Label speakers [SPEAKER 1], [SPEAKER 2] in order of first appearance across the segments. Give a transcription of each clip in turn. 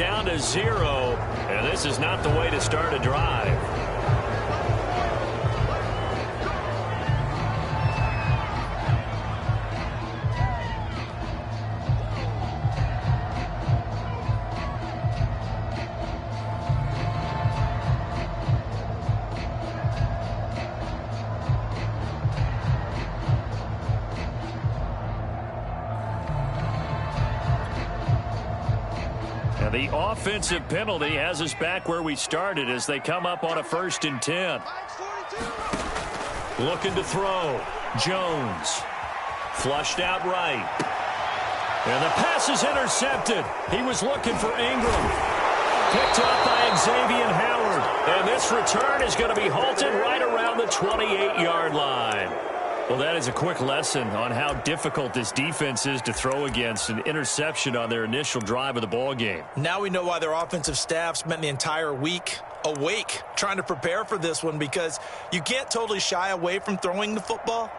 [SPEAKER 1] down to 0, and this is not the way to start a drive. The offensive penalty has us back where we started as they come up on a 1st and 10. Looking to throw. Jones. Flushed out right. And the pass is intercepted. He was looking for Ingram. Picked up by Xavier Howard. And this return is going to be halted right around the 28-yard line. Well, that is a quick lesson on how difficult this defense is to throw against. An interception on their initial drive of the ball game.
[SPEAKER 2] Now we know why their offensive staff spent the entire week awake trying to prepare for this one, because you can't totally shy away from throwing the football.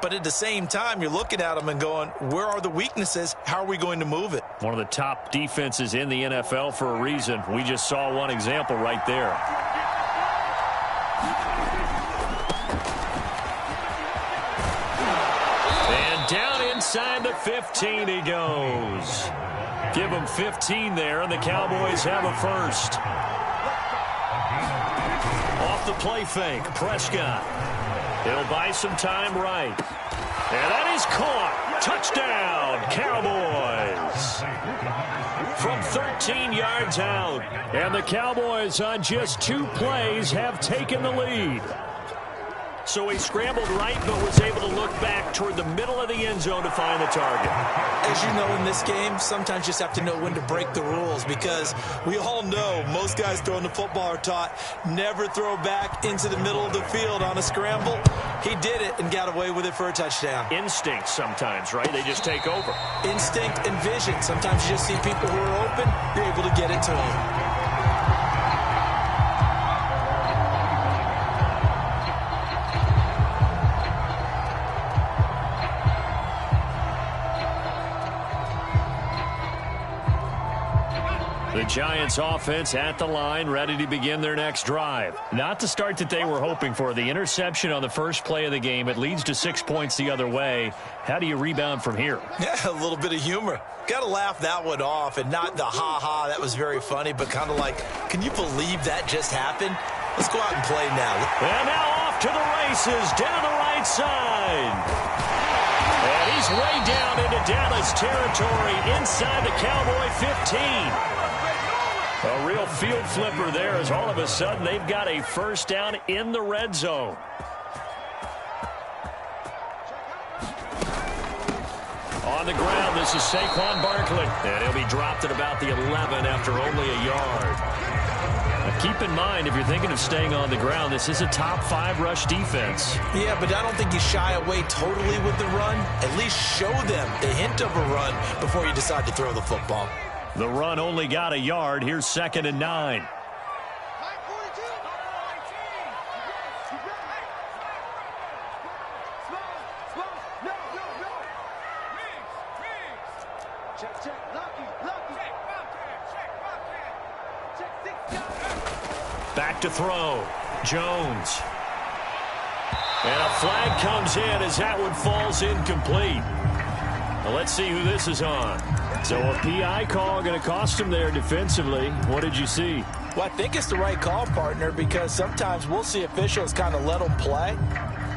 [SPEAKER 2] But at the same time, you're looking at them and going, where are the weaknesses? How are we going to move it?
[SPEAKER 1] One of the top defenses in the NFL for a reason. We just saw one example right there. Inside the 15 he goes. Give him 15 there, and the Cowboys have a first. Off the play fake, Prescott. He'll buy some time right. And that is caught. Touchdown, Cowboys. From 13 yards out. And the Cowboys on just 2 plays have taken the lead. So he scrambled right, but was able to look back toward the middle of the end zone to find the target.
[SPEAKER 2] As you know, in this game, sometimes you just have to know when to break the rules, because we all know most guys throwing the football are taught never throw back into the middle of the field on a scramble. He did it and got away with it for a touchdown.
[SPEAKER 1] Instinct sometimes, right? They just take over.
[SPEAKER 2] Instinct and vision. Sometimes you just see people who are open, you're able to get it to them.
[SPEAKER 1] The Giants offense at the line, ready to begin their next drive. Not the start that they were hoping for. The interception on the first play of the game. It leads to 6 points the other way. How do you rebound from here?
[SPEAKER 2] Yeah, a little bit of humor. Got to laugh that one off, and not the ha-ha, that was very funny, but kind of like, can you believe that just happened? Let's go out and play now.
[SPEAKER 1] And now off to the races, down the right side. And he's way down into Dallas territory, inside the Cowboy 15. A real field flipper there, as all of a sudden they've got a first down in the red zone. On the ground, this is Saquon Barkley. And he'll be dropped at about the 11 after only a yard. Now keep in mind, if you're thinking of staying on the ground, this is a top 5 rush defense.
[SPEAKER 2] Yeah, but I don't think you shy away totally with the run. At least show them the hint of a run before you decide to throw the football.
[SPEAKER 1] The run only got a yard. Here's 2nd and 9. Back to throw. Jones. And a flag comes in as that one falls incomplete. Well, let's see who this is on. So a PI call going to cost him there defensively. What did you see?
[SPEAKER 2] Well, I think it's the right call, partner, because sometimes we'll see officials kind of let them play.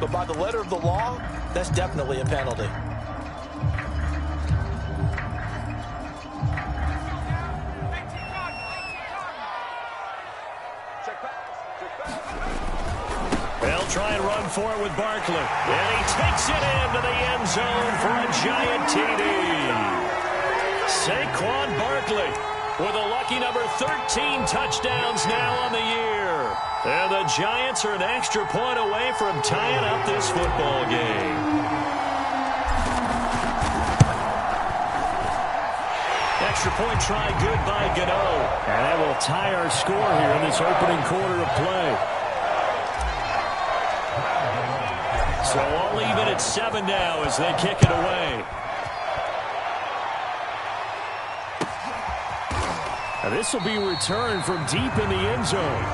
[SPEAKER 2] But by the letter of the law, that's definitely a penalty.
[SPEAKER 1] They'll try and run for it with Barkley. And he takes it into the end zone for a giant TD. Saquon Barkley with a lucky number 13 touchdowns now on the year. And the Giants are an extra point away from tying up this football game. Extra point try good by Gano. And that will tie our score here in this opening quarter of play. So all even at 7 now as they kick it away. And this will be returned from deep in the end zone.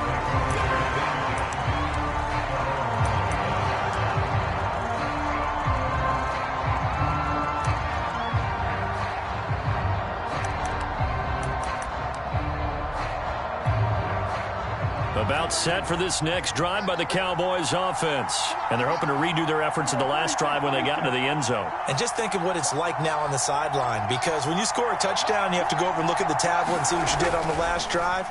[SPEAKER 1] About set for this next drive by the Cowboys offense. And they're hoping to redo their efforts in the last drive when they got into the end zone.
[SPEAKER 2] And just think of what it's like now on the sideline, because when you score a touchdown, you have to go over and look at the tablet and see what you did on the last drive.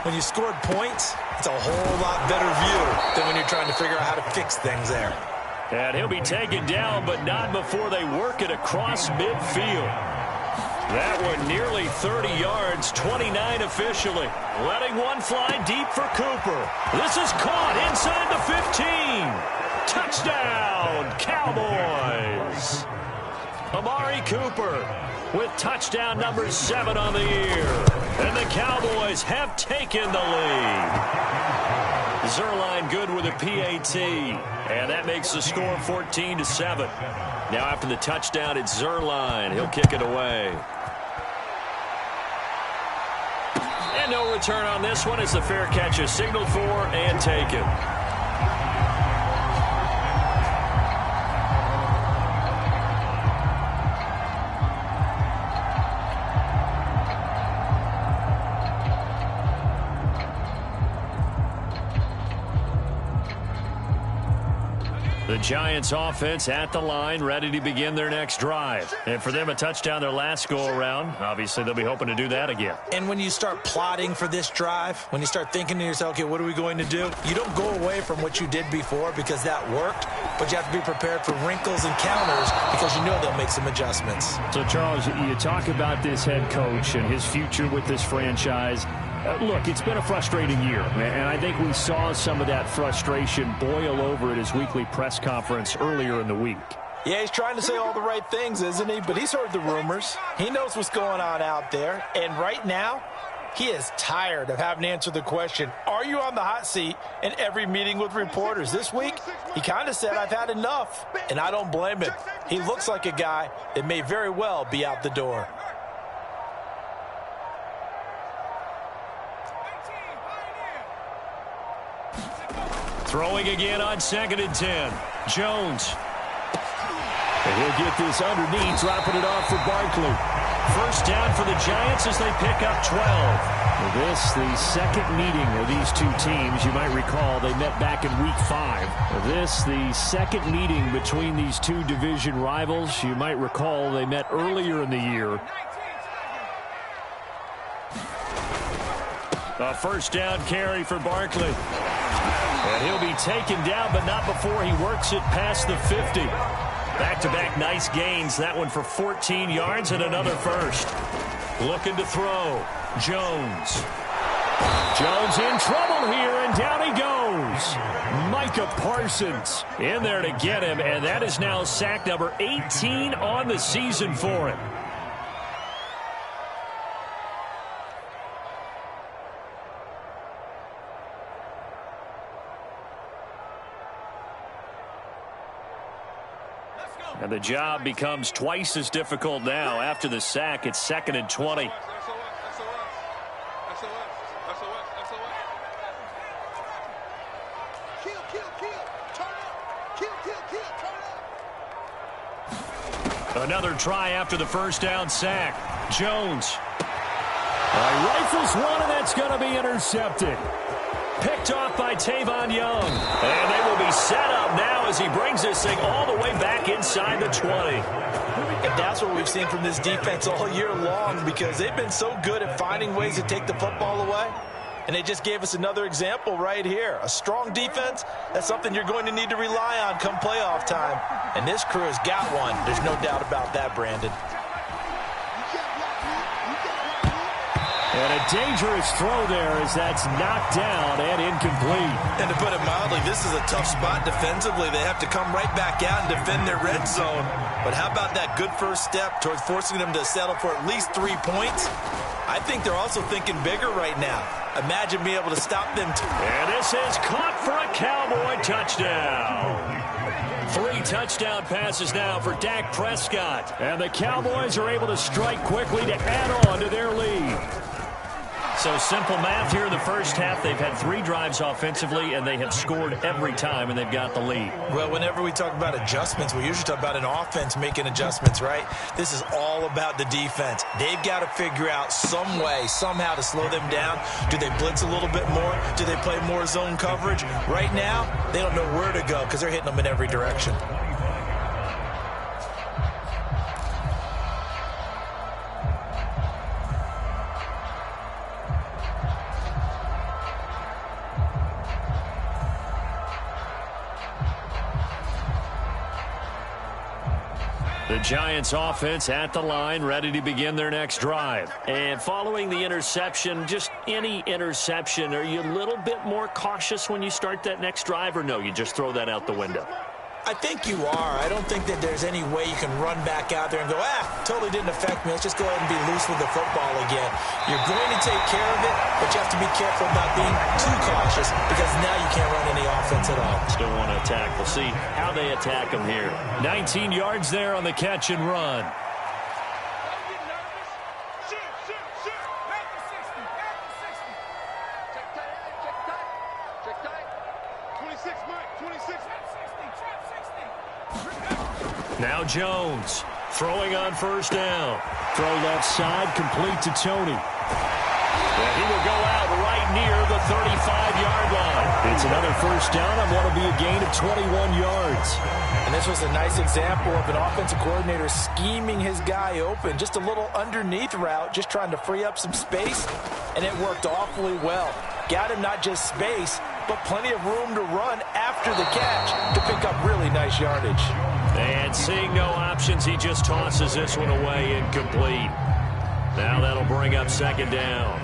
[SPEAKER 2] When you scored points, it's a whole lot better view than when you're trying to figure out how to fix things there.
[SPEAKER 1] And he'll be taken down, but not before they work it across midfield. That one nearly 30 yards, 29 officially. Letting one fly deep for Cooper. This is caught inside the 15. Touchdown, Cowboys. Amari Cooper with touchdown number 7 on the year. And the Cowboys have taken the lead. Zerline good with a PAT. And that makes the score 14-7. Now after the touchdown, it's Zerline. He'll kick it away. And no return on this one as the fair catch is signaled for and taken. The Giants offense at the line, ready to begin their next drive. And for them, a touchdown their last go-around. Obviously, they'll be hoping to do that again.
[SPEAKER 2] And when you start plotting for this drive, when you start thinking to yourself, okay, what are we going to do? You don't go away from what you did before because that worked, but you have to be prepared for wrinkles and counters because you know they'll make some adjustments.
[SPEAKER 3] So, Charles, you talk about this head coach and his future with this franchise. Look, it's been a frustrating year, and I think we saw some of that frustration boil over at his weekly press conference earlier in the week.
[SPEAKER 2] Yeah, he's trying to say all the right things, isn't he? But he's heard the rumors. He knows what's going on out there. And right now, he is tired of having to answer the question, are you on the hot seat in every meeting with reporters? This week, he kind of said, I've had enough. And I don't blame him. He looks like a guy that may very well be out the door.
[SPEAKER 1] Throwing again on 2nd and 10. Jones. And he'll get this underneath, dropping it off for Barkley. First down for the Giants as they pick up 12.
[SPEAKER 3] This, the second meeting of these two teams. You might recall they met back in Week 5. This, the second meeting between these two division rivals. You might recall they met earlier in the year.
[SPEAKER 1] A first down carry for Barkley. And he'll be taken down, but not before he works it past the 50. Back-to-back nice gains. That one for 14 yards and another first. Looking to throw. Jones. Jones in trouble here, and down he goes. Micah Parsons in there to get him, and that is now sack number 18 on the season for him. And the job becomes twice as difficult now. After the sack, it's 2nd and 20. Another try after the first down sack. Jones. Rifles one, and that's going to be intercepted. Picked off by Tavon Young. And they will be set up now as he brings this thing all the way back inside the 20.
[SPEAKER 2] And that's what we've seen from this defense all year long, because they've been so good at finding ways to take the football away. And they just gave us another example right here. A strong defense, that's something you're going to need to rely on come playoff time. And this crew has got one. There's no doubt about that, Brandon.
[SPEAKER 3] And a dangerous throw there as that's knocked down and incomplete.
[SPEAKER 2] And to put it mildly, this is a tough spot defensively. They have to come right back out and defend their red zone. But how about that good first step towards forcing them to settle for at least 3 points? I think they're also thinking bigger right now. Imagine being able to stop them.
[SPEAKER 1] And this is caught for a Cowboy touchdown. 3 touchdown passes now for Dak Prescott.
[SPEAKER 3] And the Cowboys are able to strike quickly to add on to their lead.
[SPEAKER 1] So simple math here in the first half. They've had 3 drives offensively, and they have scored every time, and they've got the lead.
[SPEAKER 2] Well, whenever we talk about adjustments, we usually talk about an offense making adjustments, right? This is all about the defense. They've got to figure out some way, somehow to slow them down. Do they blitz a little bit more? Do they play more zone coverage? Right now, they don't know where to go because they're hitting them in every direction.
[SPEAKER 1] The Giants offense at the line, ready to begin their next drive. And following the interception, just any interception, are you a little bit more cautious when you start that next drive, or no, you just throw that out the window?
[SPEAKER 2] I think you are. I don't think that there's any way you can run back out there and go, totally didn't affect me. Let's just go ahead and be loose with the football again. You're going to take care of it, but you have to be careful about being too cautious because now you can't run any offense at all.
[SPEAKER 1] Still want to attack. We'll see how they attack them here. 19 yards there on the catch and run. Now Jones throwing on first down.
[SPEAKER 3] Throw left side, complete to Tony.
[SPEAKER 1] And he will go out right near the 35-yard line.
[SPEAKER 3] It's another first down on what will be a gain of 21 yards.
[SPEAKER 2] And this was a nice example of an offensive coordinator scheming his guy open. Just a little underneath route, just trying to free up some space, and it worked awfully well. Got him not just space, but plenty of room to run after the catch to pick up really nice yardage.
[SPEAKER 1] And seeing no options, he just tosses this one away incomplete. Now that'll bring up second down.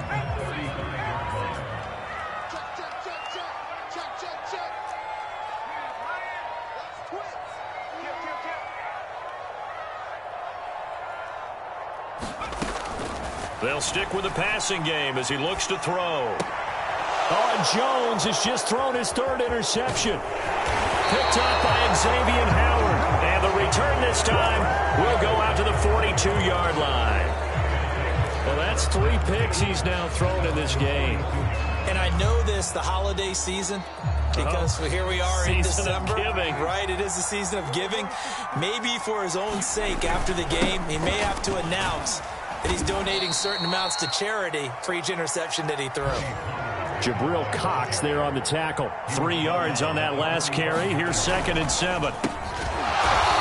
[SPEAKER 1] They'll stick with the passing game as he looks to throw.
[SPEAKER 3] Oh, Jones has just thrown his 3rd interception. Picked up by Xavier Howard.
[SPEAKER 1] And the return this time will go out to the 42-yard line. Well, that's 3 picks he's now thrown in this game.
[SPEAKER 2] And I know this, the holiday season, because here we are in December. Right, it is the season of giving. Maybe for his own sake, after the game, he may have to announce that he's donating certain amounts to charity for each interception that he threw.
[SPEAKER 3] Jabril Cox there on the tackle.
[SPEAKER 1] 3 yards on that last carry. Here's 2nd and 7.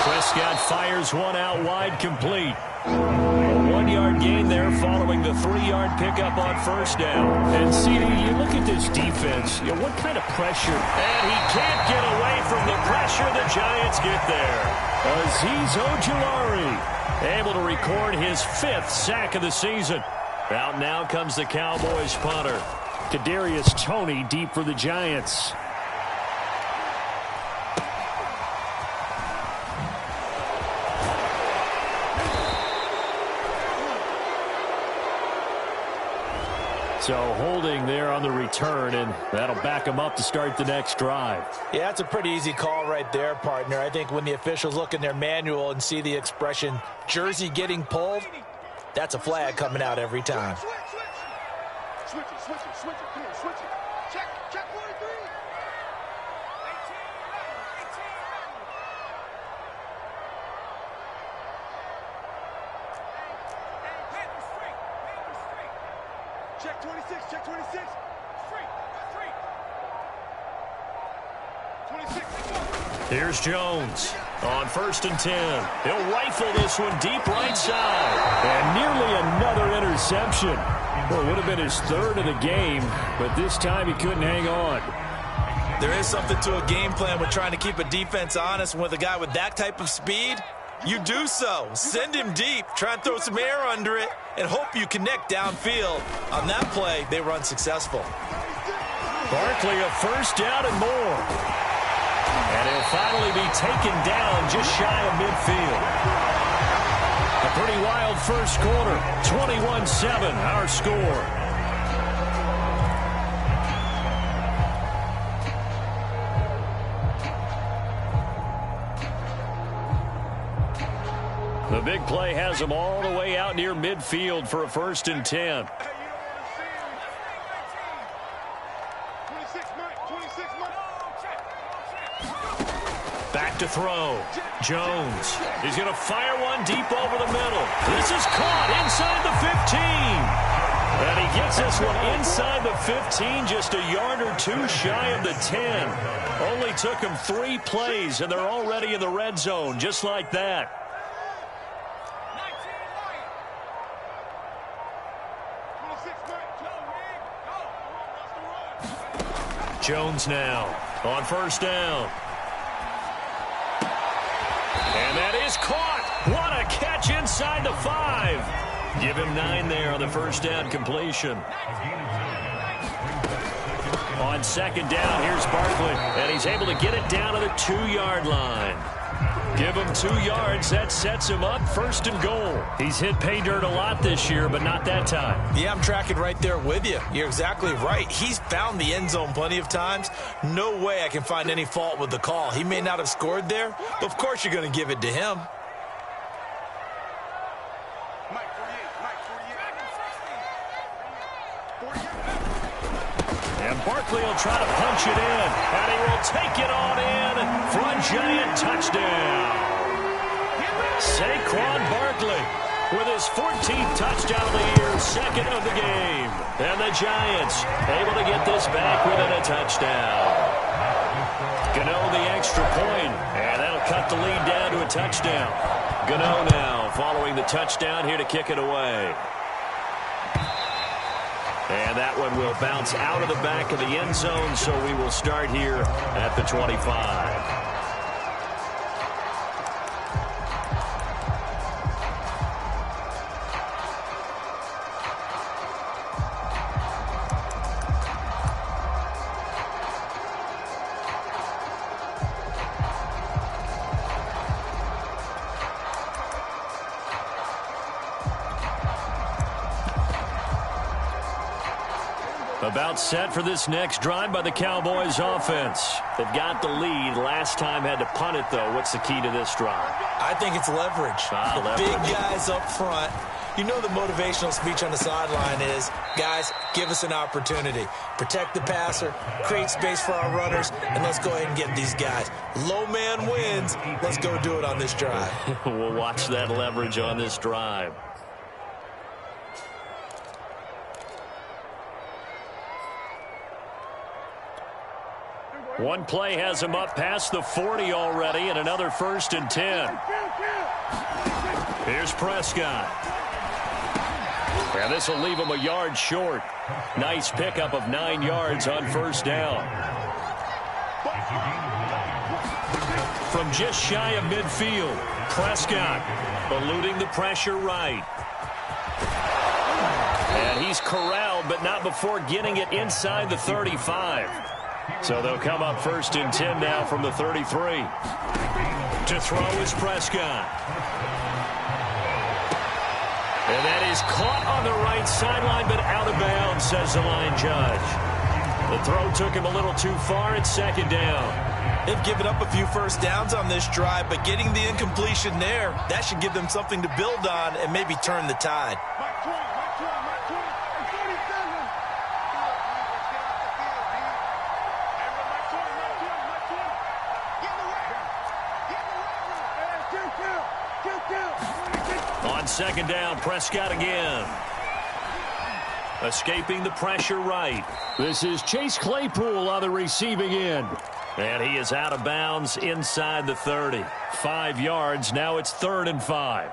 [SPEAKER 1] Prescott fires one out wide, complete. A 1-yard gain there following the 3-yard pickup on first down.
[SPEAKER 3] And CD, you look at this defense, what kind of pressure?
[SPEAKER 1] And he can't get away from the pressure. The Giants get there.
[SPEAKER 3] Azeez Ojulari
[SPEAKER 1] able to record his 5th sack of the season. Out now comes the Cowboys punter.
[SPEAKER 3] Kadarius Toney deep for the Giants. So holding there on the return, and that'll back them up to start the next drive.
[SPEAKER 2] Yeah, that's a pretty easy call right there, partner. I think when the officials look in their manual and see the expression jersey getting pulled, that's a flag coming out every time.
[SPEAKER 4] Switch it, come on, switch it. Check 43. 18, 18. Check 26. Straight. 26.
[SPEAKER 1] Here's Jones on 1st and 10. He'll rifle this one deep right side.
[SPEAKER 3] And nearly another interception. Well, it would have been his 3rd of the game, but this time he couldn't hang on.
[SPEAKER 2] There is something to a game plan with trying to keep a defense honest. With a guy with that type of speed, you do so. Send him deep, try and throw some air under it, and hope you connect downfield. On that play, they run successful.
[SPEAKER 1] Barkley a first down and more. And he'll finally be taken down just shy of midfield. A pretty wild first quarter. 21-7, our score. The big play has them all the way out near midfield for a 1st and 10. To throw. Jones. He's going to fire one deep over the middle. This is caught inside the 15. And he gets this one inside the 15, just a yard or two shy of the 10. Only took him 3 plays, and they're already in the red zone, just like that. Jones now on first down. And that is caught. What a catch inside the 5. Give him 9 there on the first down completion. On second down, here's Barkley. And he's able to get it down to the 2-yard line. Give him 2 yards. That sets him up first and goal. He's hit pay dirt a lot this year, but not that time.
[SPEAKER 2] Yeah, I'm tracking right there with you. You're exactly right. He's found the end zone plenty of times. No way I can find any fault with the call. He may not have scored there, but of course you're going to give it to him.
[SPEAKER 1] And Barkley will try to punch it in, and he will take it on in for a giant touchdown. Saquon Barkley with his 14th touchdown of the year, second of the game. And the Giants able to get this back within a touchdown. Gano the extra point, and that'll cut the lead down to a touchdown. Gano now following the touchdown here to kick it away. And that one will bounce out of the back of the end zone, so we will start here at the 25. About set for this next drive by the Cowboys offense. They've got the lead. Last time had to punt it, though. What's the key to this drive?
[SPEAKER 2] I think it's leverage.
[SPEAKER 1] Leverage.
[SPEAKER 2] Big guys up front. You know the motivational speech on the sideline is, guys, give us an opportunity. Protect the passer, create space for our runners, and let's go ahead and get these guys. Low man wins. Let's go do it on this drive.
[SPEAKER 1] We'll watch that leverage on this drive. One play has him up past the 40 already, and another 1st and 10. Here's Prescott. And this will leave him a yard short. Nice pickup of 9 yards on first down. From just shy of midfield, Prescott eluding the pressure right. And he's corralled, but not before getting it inside the 35. So they'll come up 1st and 10 now from the 33. To throw is Prescott. And that is caught on the right sideline, but out of bounds, says the line judge. The throw took him a little too far at 2nd down.
[SPEAKER 2] They've given up a few first downs on this drive, but getting the incompletion there, that should give them something to build on and maybe turn the tide.
[SPEAKER 1] On 2nd down, Prescott again. Escaping the pressure right.
[SPEAKER 3] This is Chase Claypool on the receiving end.
[SPEAKER 1] And he is out of bounds inside the 30. 5 yards. Now it's 3rd and 5.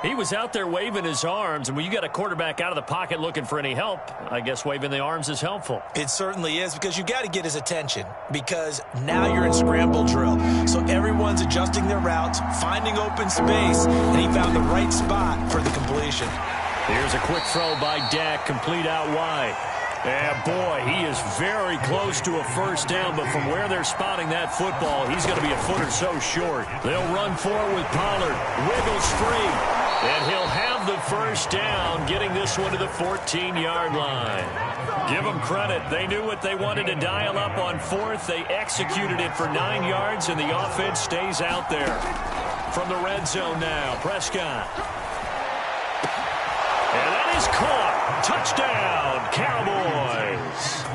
[SPEAKER 1] He was out there waving his arms, and when you got a quarterback out of the pocket looking for any help, I guess waving the arms is helpful.
[SPEAKER 2] It certainly is, because you got to get his attention, because now you're in scramble drill. So everyone's adjusting their routes, finding open space, and he found the right spot for the completion.
[SPEAKER 1] Here's a quick throw by Dak, complete out wide. And boy, he is very close to a first down, but from where they're spotting that football, he's going to be a foot or so short. They'll run forward with Pollard, wiggles free. And he'll have the first down, getting this one to the 14-yard line. Give them credit. They knew what they wanted to dial up on 4th. They executed it for 9 yards, and the offense stays out there. From the red zone now, Prescott. And that is caught. Touchdown, Cowboys.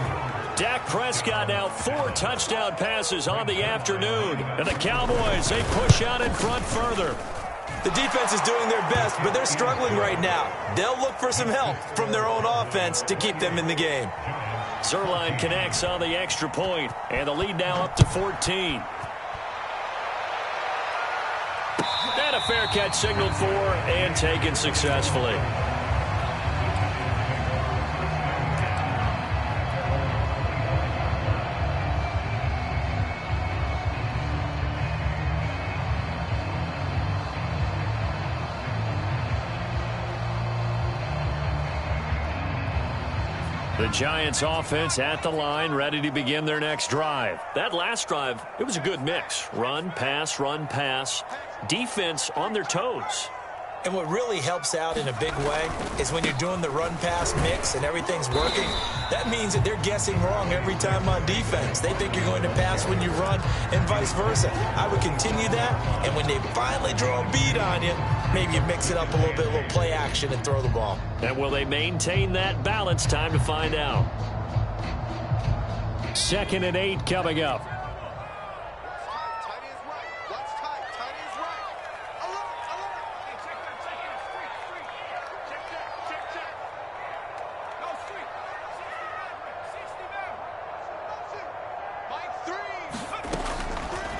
[SPEAKER 1] Dak Prescott now 4 touchdown passes on the afternoon. And the Cowboys, they push out in front further.
[SPEAKER 2] The defense is doing their best, but they're struggling right now. They'll look for some help from their own offense to keep them in the game.
[SPEAKER 1] Zerline connects on the extra point, and the lead now up to 14. And a fair catch signaled for and taken successfully. The Giants offense at the line, ready to begin their next drive. That last drive, it was a good mix. Run, pass, defense on their toes.
[SPEAKER 2] And what really helps out in a big way is when you're doing the run-pass mix and everything's working, that means that they're guessing wrong every time on defense. They think you're going to pass when you run and vice versa. I would continue that, and when they finally draw a beat on you, maybe you mix it up a little bit, a little play action, and throw the ball.
[SPEAKER 1] And will they maintain that balance? Time to find out. 2nd and 8 coming up.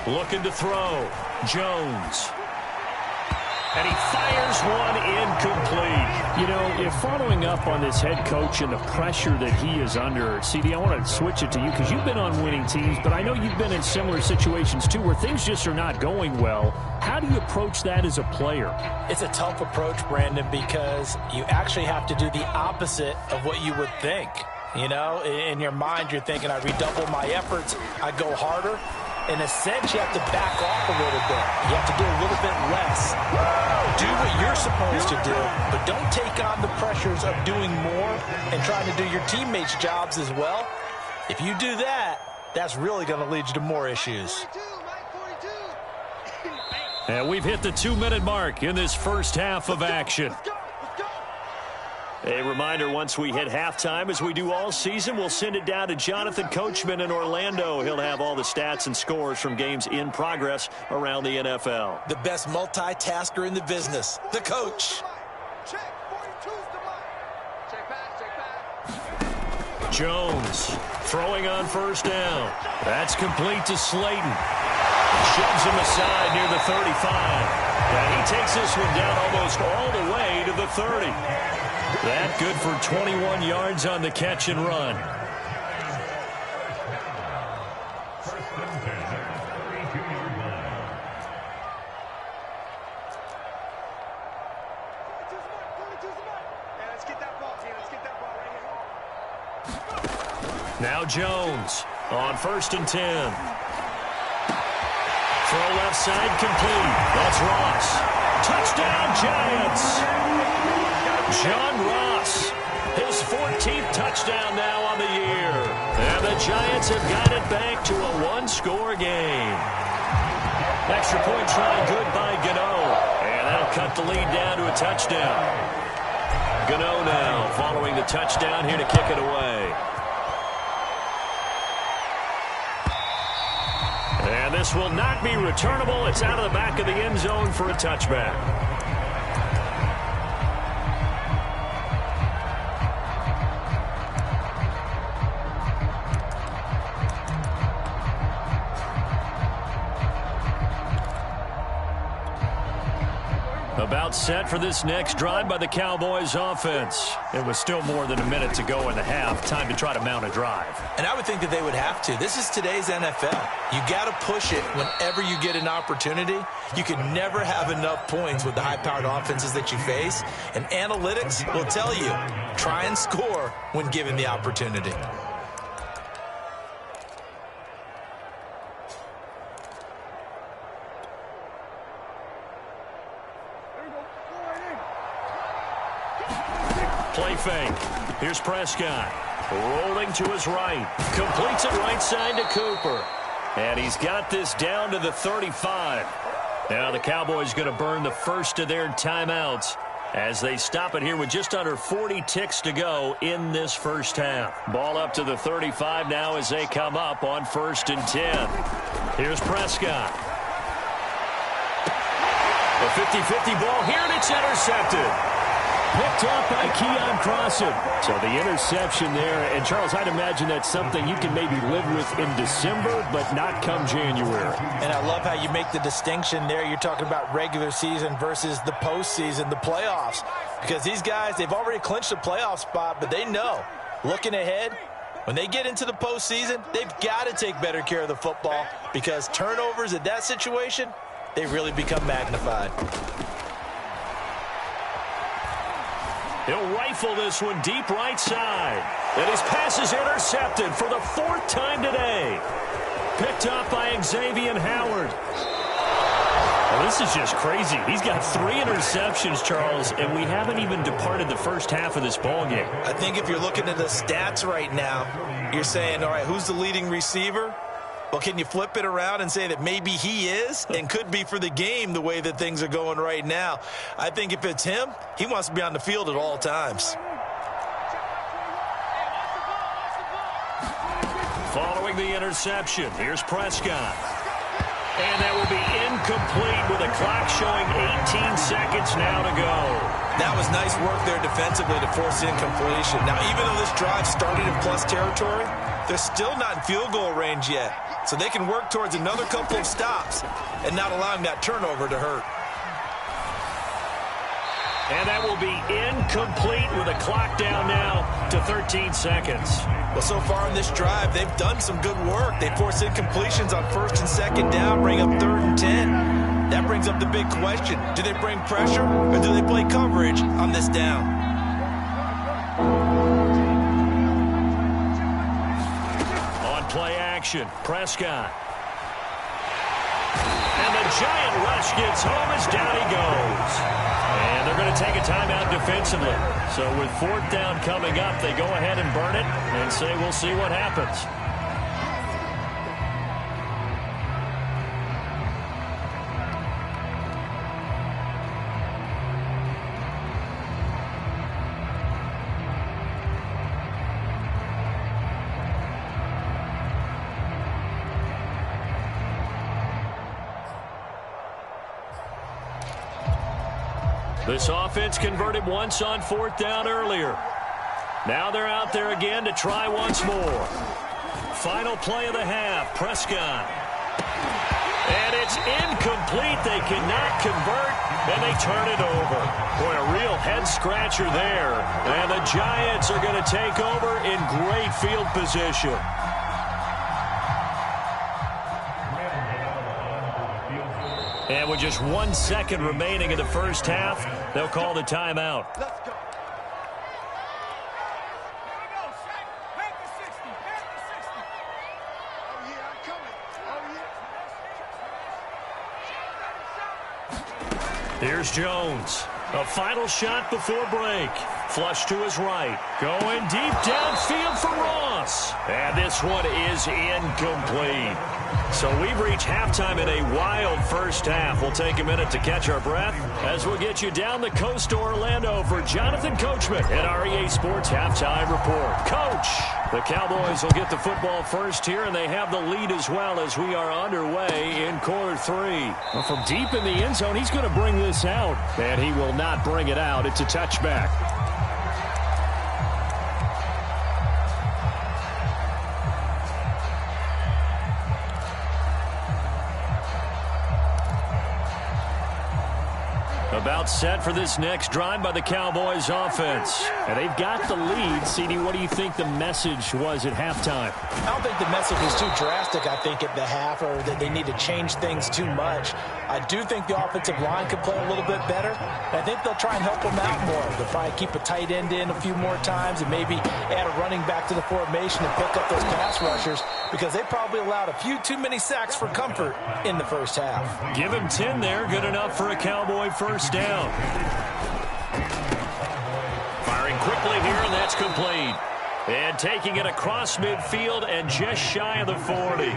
[SPEAKER 1] Looking to throw. Jones. And he fires one incomplete.
[SPEAKER 3] You know, if following up on this head coach and the pressure that he is under, CD, I want to switch it to you because you've been on winning teams, but I know you've been in similar situations too where things just are not going well. How do you approach that as a player?
[SPEAKER 2] It's a tough approach, Brandon, because you actually have to do the opposite of what you would think. You know, in your mind, you're thinking, I redouble my efforts, I go harder. In a sense, you have to back off a little bit. You have to do a little bit less. Do what you're supposed to do, but don't take on the pressures of doing more and trying to do your teammates' jobs as well. If you do that, that's really going to lead you to more issues.
[SPEAKER 1] And we've hit the 2-minute mark in this first half of action. A reminder, once we hit halftime, as we do all season, we'll send it down to Jonathan Coachman in Orlando. He'll have all the stats and scores from games in progress around the NFL.
[SPEAKER 2] The best multitasker in the business, the coach.
[SPEAKER 1] Jones throwing on first down. That's complete to Slayton. Shoves him aside near the 35. And he takes this one down almost all the way to the 30. That good for 21 yards on the catch and run. Now Jones on 1st and 10. Throw left side complete. That's Ross. Touchdown Giants. John Ross, his 14th touchdown now on the year. And the Giants have got it back to a one-score game. Extra point try good by Gano. And that'll cut the lead down to a touchdown. Gano now following the touchdown here to kick it away. And this will not be returnable. It's out of the back of the end zone for a touchback. About set for this next drive by the Cowboys offense. It was still more than a minute to go in the half. Time to try to mount a drive.
[SPEAKER 2] And I would think that they would have to. This is today's NFL. You got to push it whenever you get an opportunity. You can never have enough points with the high-powered offenses that you face. And analytics will tell you, try and score when given the opportunity.
[SPEAKER 1] Play fake. Here's Prescott. Rolling to his right. Completes it right side to Cooper. And he's got this down to the 35. Now the Cowboys going to burn the first of their timeouts as they stop it here with just under 40 ticks to go in this first half. Ball up to the 35 now as they come up on 1st and 10. Here's Prescott. A 50-50 ball here, and it's intercepted. Picked off by Keon Crossan. So the interception there, and Charles, I'd imagine that's something you can maybe live with in December, but not come January.
[SPEAKER 2] And I love how you make the distinction there. You're talking about regular season versus the postseason, the playoffs. Because these guys, they've already clinched a playoff spot, but they know, looking ahead, when they get into the postseason, they've got to take better care of the football because turnovers at that situation, they really become magnified.
[SPEAKER 1] He'll rifle this one deep right side. And his pass is intercepted for the 4th time today. Picked up by Xavier Howard. Well, this is just crazy. He's got 3 interceptions, Charles, and we haven't even departed the first half of this ballgame.
[SPEAKER 2] I think if you're looking at the stats right now, you're saying, all right, who's the leading receiver? Well, can you flip it around and say that maybe he is and could be for the game the way that things are going right now? I think if it's him, he wants to be on the field at all times.
[SPEAKER 1] Following the interception, here's Prescott. And that will be incomplete with a clock showing 18 seconds now to go.
[SPEAKER 2] That was nice work there defensively to force incompletion. Now, even though this drive started in plus territory, they're still not in field goal range yet. So they can work towards another couple of stops and not allowing that turnover to hurt.
[SPEAKER 1] And that will be incomplete with a clock down now to 13 seconds.
[SPEAKER 2] Well, so far in this drive, they've done some good work. They force incompletions on 1st and 2nd down, bring up 3rd and 10. That brings up the big question. Do they bring pressure or do they play coverage on this down?
[SPEAKER 1] On play action, Prescott. And the giant rush gets home as down he goes. And they're going to take a timeout defensively. So with 4th down coming up, they go ahead and burn it and say we'll see what happens. This offense converted once on 4th down earlier. Now they're out there again to try once more. Final play of the half, Prescott. And it's incomplete. They cannot convert, and they turn it over. Boy, a real head-scratcher there. And the Giants are going to take over in great field position. And with just 1 second remaining in the first half, they'll call the timeout.
[SPEAKER 4] Let's go.
[SPEAKER 1] Here's Jones. A final shot before break. Flush to his right. Going deep downfield for Ross. And this one is incomplete. So we've reached halftime in a wild first half. We'll take a minute to catch our breath as we'll get you down the coast to Orlando for Jonathan Coachman at our EA Sports Halftime Report. Coach, the Cowboys will get the football first here, and they have the lead as well as we are underway in quarter 3. Well, from deep in the end zone, he's going to bring this out, and he will not bring it out. It's a touchback. About set for this next drive by the Cowboys offense. And they've got the lead. CD, what do you think the message was at halftime?
[SPEAKER 2] I don't think the message was too drastic, I think, at the half, or that they need to change things too much. I do think the offensive line could play a little bit better. And I think they'll try and help them out more. They'll probably keep a tight end in a few more times and maybe add a running back to the formation and pick up those pass rushers, because they probably allowed a few too many sacks for comfort in the first half.
[SPEAKER 1] Give him 10 there. Good enough for a Cowboy first down. Firing quickly here, and that's complete. And taking it across midfield and just shy of the 40.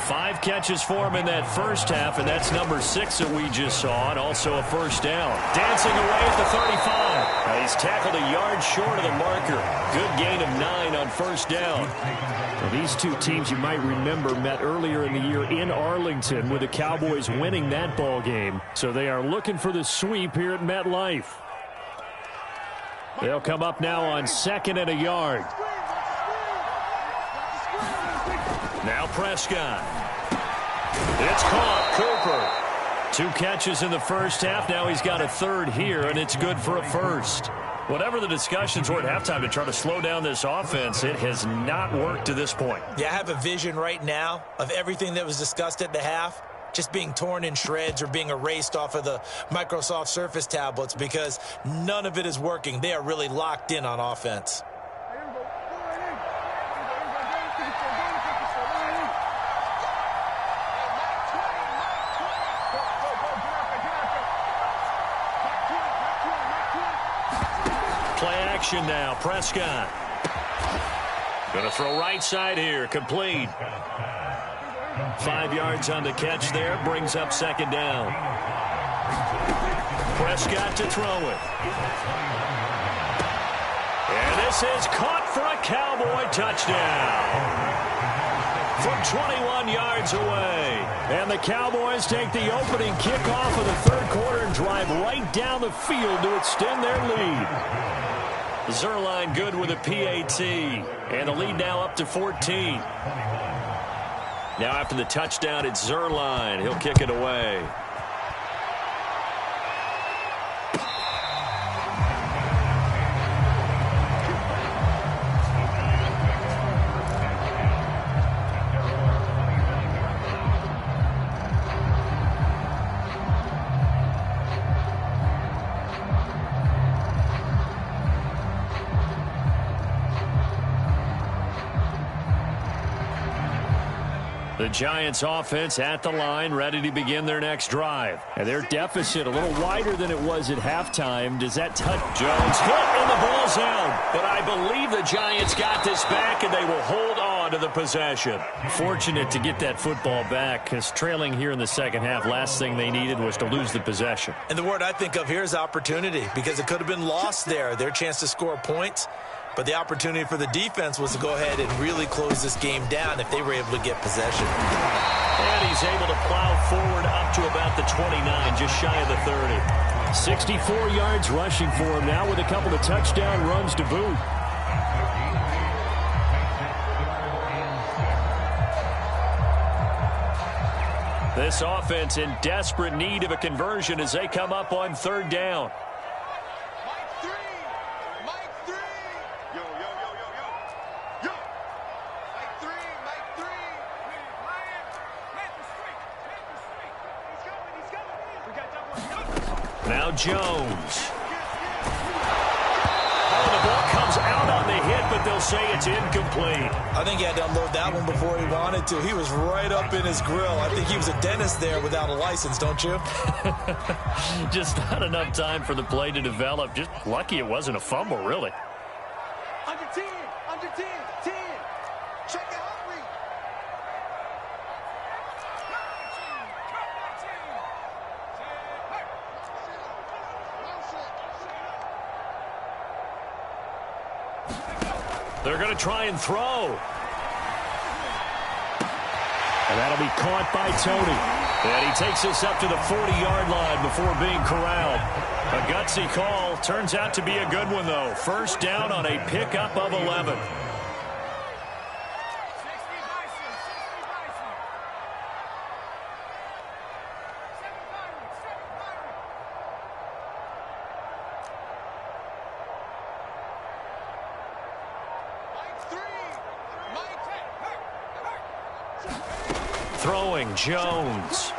[SPEAKER 1] 5 catches for him in that first half, and that's number 6 that we just saw, and also a first down. Dancing away at the 35. He's tackled a yard short of the marker. Good gain of 9 on first down.
[SPEAKER 3] Well, these two teams, you might remember, met earlier in the year in Arlington with the Cowboys winning that ball game. So they are looking for the sweep here at MetLife. They'll come up now on 2nd and a yard. Now Prescott. It's caught. Cooper. 2 catches in the first half. Now he's got a 3rd here, and it's good for a first. Whatever the discussions were at halftime to try to slow down this offense, it has not worked to this point.
[SPEAKER 2] Yeah, I have a vision right now of everything that was discussed at the half just being torn in shreds or being erased off of the Microsoft Surface tablets because none of it is working. They are really locked in on offense.
[SPEAKER 1] Play action now. Prescott. Going to throw right side here. Complete. 5 yards on the catch there. Brings up 2nd down. Prescott to throw it. And this is caught for a Cowboy touchdown. From 21 yards away. And the Cowboys take the opening kickoff of the 3rd quarter and drive right down the field to extend their lead. Zerline good with a PAT. And the lead now up to 14. Now after the touchdown, it's Zerline. He'll kick it away. The Giants offense at the line, ready to begin their next drive. And their deficit a little wider than it was at halftime. Does that touch? Jones hit and the ball's out. But I believe the Giants got this back and they will hold on to the possession. Fortunate to get that football back because trailing here in the second half, last thing they needed was to lose the possession.
[SPEAKER 2] And the word I think of here is opportunity because it could have been lost there. Their chance to score points. But the opportunity for the defense was to go ahead and really close this game down if they were able to get possession.
[SPEAKER 1] And he's able to plow forward up to about the 29, just shy of the 30.
[SPEAKER 3] 64 yards rushing for him now with a couple of touchdown runs to boot.
[SPEAKER 1] This offense in desperate need of a conversion as they come up on 3rd down. Now Jones. Oh, the ball comes out on the hit, but they'll say it's incomplete.
[SPEAKER 2] I think he had to unload that one before he wanted to. He was right up in his grill. I think he was a dentist there without a license, don't you?
[SPEAKER 1] Just not enough time for the play to develop. Just lucky it wasn't a fumble, really.
[SPEAKER 4] Under 10, 10. Check out.
[SPEAKER 1] They're going to try and throw.
[SPEAKER 3] And that'll be caught by Tony.
[SPEAKER 1] And he takes us up to the 40-yard line before being corralled. A gutsy call. Turns out to be a good one, though. First down on a pickup of 11. Throwing, Jones.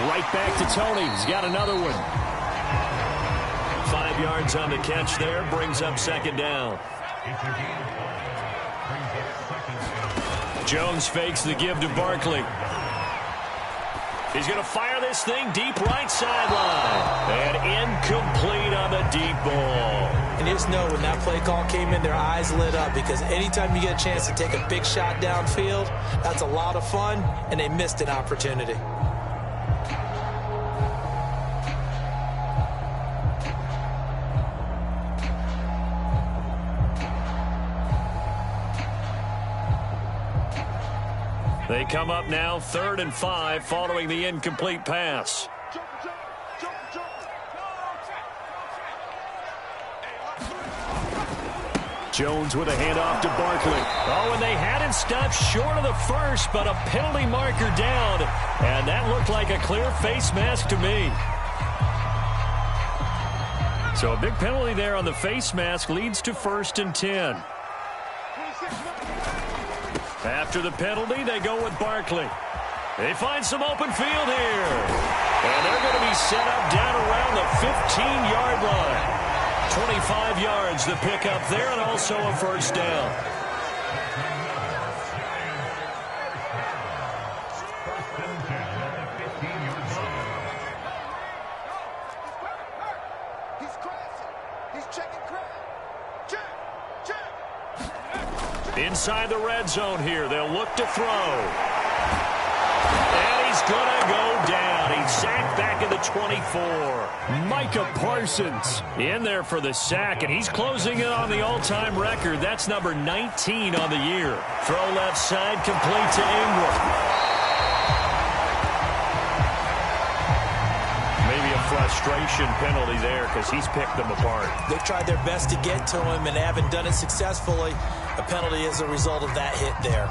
[SPEAKER 3] Right back to Tony. He's got another one.
[SPEAKER 1] 5 yards on the catch there. Brings up 2nd down. Jones fakes the give to Barkley. He's going to fire this thing deep right sideline. And incomplete on the deep ball.
[SPEAKER 2] And you just know when that play call came in, their eyes lit up, because anytime you get a chance to take a big shot downfield, that's a lot of fun, and they missed an opportunity.
[SPEAKER 1] They come up now 3rd and 5 following the incomplete pass.
[SPEAKER 3] Jones with a handoff to Barkley.
[SPEAKER 1] Oh, and they had it stopped short of the first, but a penalty marker down. And that looked like a clear face mask to me. So a big penalty there on the face mask leads to 1st and 10. After the penalty, they go with Barkley. They find some open field here. And they're going to be set up down around the 15-yard line. 25 yards the pick up there, and also a 1st down. Inside the red zone here, they'll look to throw. And he's going to go down. He's sacked back at the 24.
[SPEAKER 3] Micah Parsons
[SPEAKER 1] in there for the sack, and he's closing in on the all-time record. That's number 19 on the year. Throw left side, complete to Ingram. Maybe a frustration penalty there because he's picked them apart.
[SPEAKER 2] They've tried their best to get to him and haven't done it successfully. A penalty as a result of that hit there.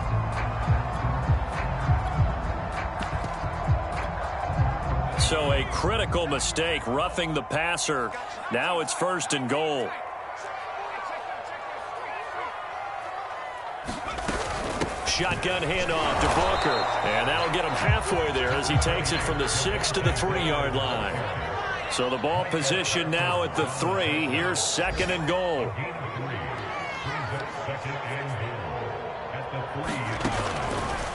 [SPEAKER 1] So a critical mistake, roughing the passer. Now it's 1st and goal. Shotgun handoff to Booker. And that'll get him halfway there as he takes it from the 6 to the 3-yard line. So the ball position now at the 3. Here's 2nd and goal.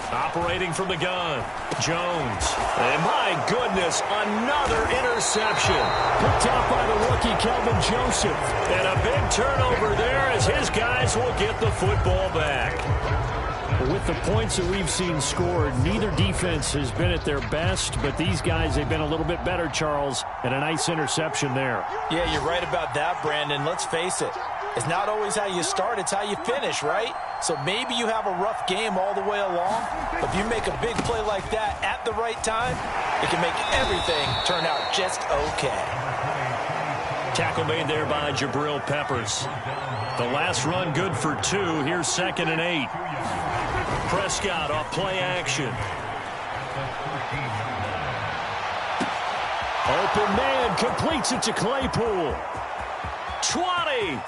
[SPEAKER 1] Operating from the gun, Jones. And my goodness, another interception.
[SPEAKER 3] picked out by the rookie Kelvin Joseph.
[SPEAKER 1] And a big turnover there as his guys will get the football back.
[SPEAKER 3] With the points that we've seen scored, neither defense has been at their best, but these guys have been a little bit better, Charles, and a nice interception there.
[SPEAKER 2] Yeah, you're right about that, Brandon. Let's face it. It's not always how you start, it's how you finish, right? So maybe you have a rough game all the way along, but if you make a big play like that at the right time, it can make everything turn out just okay.
[SPEAKER 1] Tackle made there by Jabril Peppers. The last run good for 2. Here's 2nd and 8. Prescott off play action.
[SPEAKER 3] Open man completes it to Claypool.
[SPEAKER 1] 20.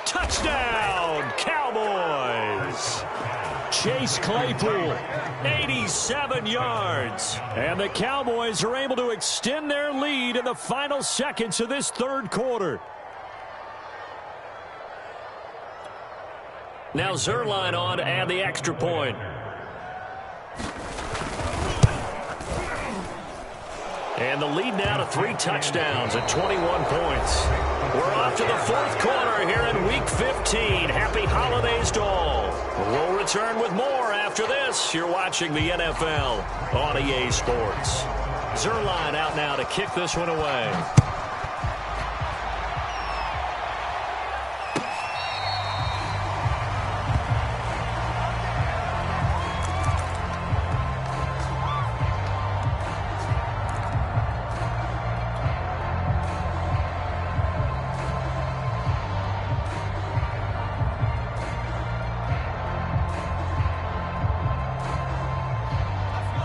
[SPEAKER 1] Touchdown, Cowboys.
[SPEAKER 3] Chase Claypool.
[SPEAKER 1] 87 yards.
[SPEAKER 3] And the Cowboys are able to extend their lead in the final seconds of this third quarter.
[SPEAKER 1] Now Zerline on to add the extra point. And the lead now to 3 touchdowns at 21 points. We're off to the fourth quarter here in Week 15. Happy holidays to all. We'll return with more after this. You're watching the NFL on EA Sports. Zerline out now to kick this one away.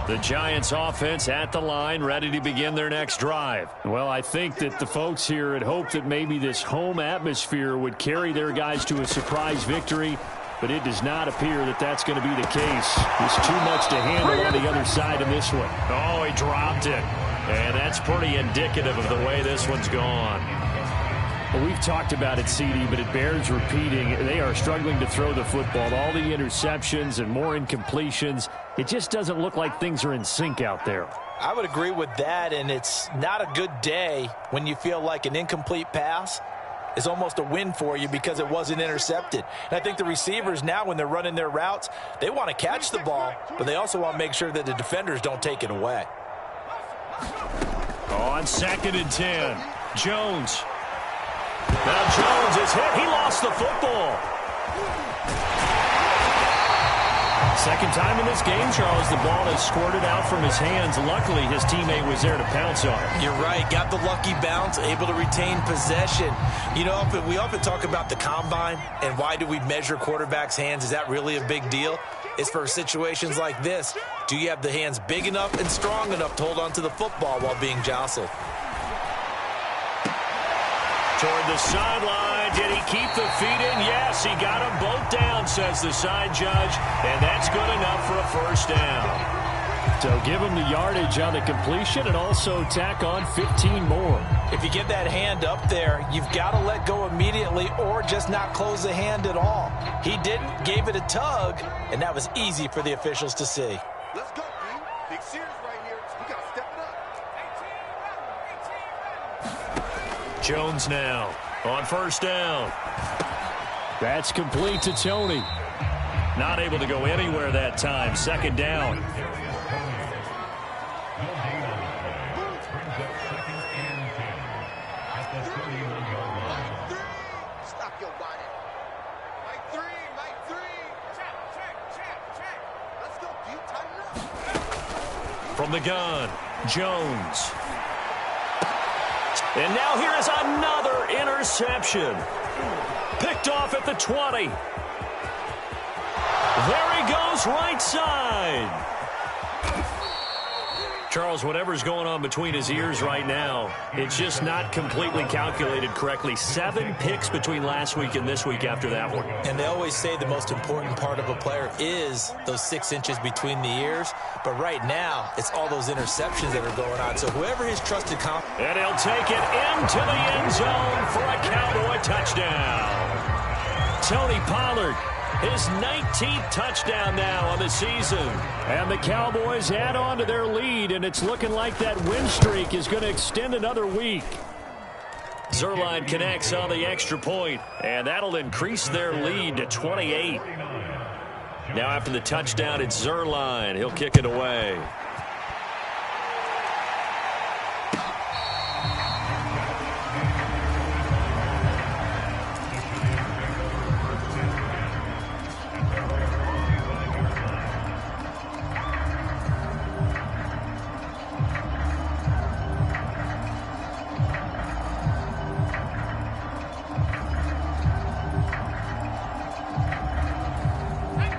[SPEAKER 1] The Giants offense at the line, ready to begin their next drive.
[SPEAKER 3] Well, I think that the folks here had hoped that maybe this home atmosphere would carry their guys to a surprise victory, but it does not appear that that's going to be the case. There's too much to handle on the other side of this one.
[SPEAKER 1] Oh, he dropped it. And that's pretty indicative of the way this one's gone.
[SPEAKER 3] Well, we've talked about it, CD, but it bears repeating. They are struggling to throw the football. All the interceptions and more incompletions. It just doesn't look like things are in sync out there.
[SPEAKER 2] I would agree with that, and it's not a good day when you feel like an incomplete pass is almost a win for you because it wasn't intercepted. And I think the receivers now, when they're running their routes, they want to catch the ball, but they also want to make sure that the defenders don't take it away.
[SPEAKER 1] On 2nd and 10, Jones. Now Jones is hit. He lost the football. Second time in this game, Charles, the ball has squirted out from his hands. Luckily, his teammate was there to pounce on it.
[SPEAKER 2] You're right. Got the lucky bounce, able to retain possession. You know, we often talk about the combine and why do we measure quarterbacks' hands. Is that really a big deal? It's for situations like this. Do you have the hands big enough and strong enough to hold on to the football while being jostled?
[SPEAKER 1] Toward the sideline. Did he keep the feet in? Yes, he got them both down, says the side judge. And that's good enough for a first down.
[SPEAKER 3] So give him the yardage on the completion and also tack on 15 more.
[SPEAKER 2] If you get that hand up there, you've got to let go immediately or just not close the hand at all. He didn't, gave it a tug, and that was easy for the officials to see.
[SPEAKER 4] Let's go, dude. Big series right here. We got to step it up.
[SPEAKER 1] Jones now on first down.
[SPEAKER 3] That's complete to Tony.
[SPEAKER 1] Not able to go anywhere that time. Second down.
[SPEAKER 4] Stop your body. Mike three. Check. Let's go, dude. Tighten up.
[SPEAKER 1] From the gun, Jones. And now here is another interception. Picked off at the 20. There he goes, right side. Charles, whatever's going on between his ears right now, it's just not completely calculated correctly. 7 picks between last week and this week after that one.
[SPEAKER 2] And they always say the most important part of a player is those 6 inches between the ears. But right now, it's all those interceptions that are going on. So whoever his trusted
[SPEAKER 1] and he'll take it into the end zone for a Cowboy touchdown. Tony Pollard, his 19th touchdown now on the season.
[SPEAKER 3] And the Cowboys add on to their lead, and it's looking like that win streak is going to extend another week.
[SPEAKER 1] Zuerlein connects on the extra point, and that'll increase their lead to 28. Now after the touchdown, it's Zuerlein. He'll kick it away.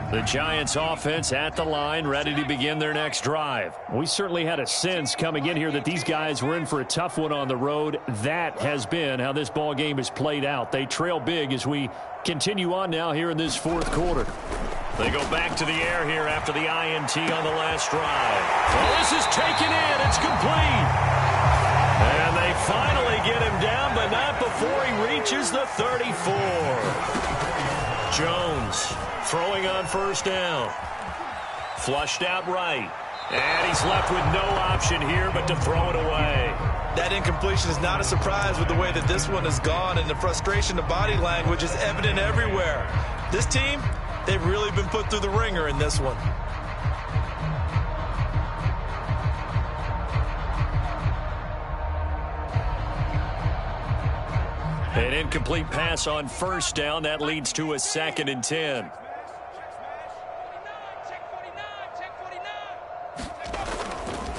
[SPEAKER 1] The Giants offense at the line, ready to begin their next drive.
[SPEAKER 3] We certainly had a sense coming in here that these guys were in for a tough one on the road. That has been how this ball game has played out. They trail big as we continue on now here in this fourth quarter.
[SPEAKER 1] They go back to the air here after the INT on the last drive. Well, this is taken in. It's complete. And they finally get him down, but not before he reaches the 34. Jones throwing on first down. Flushed out right. And he's left with no option here but to throw it away.
[SPEAKER 2] That incompletion is not a surprise with the way that this one has gone, and the frustration, the body language is evident everywhere. This team, they've really been put through the ringer in this one.
[SPEAKER 1] An incomplete pass on first down. That leads to a 2nd and 10.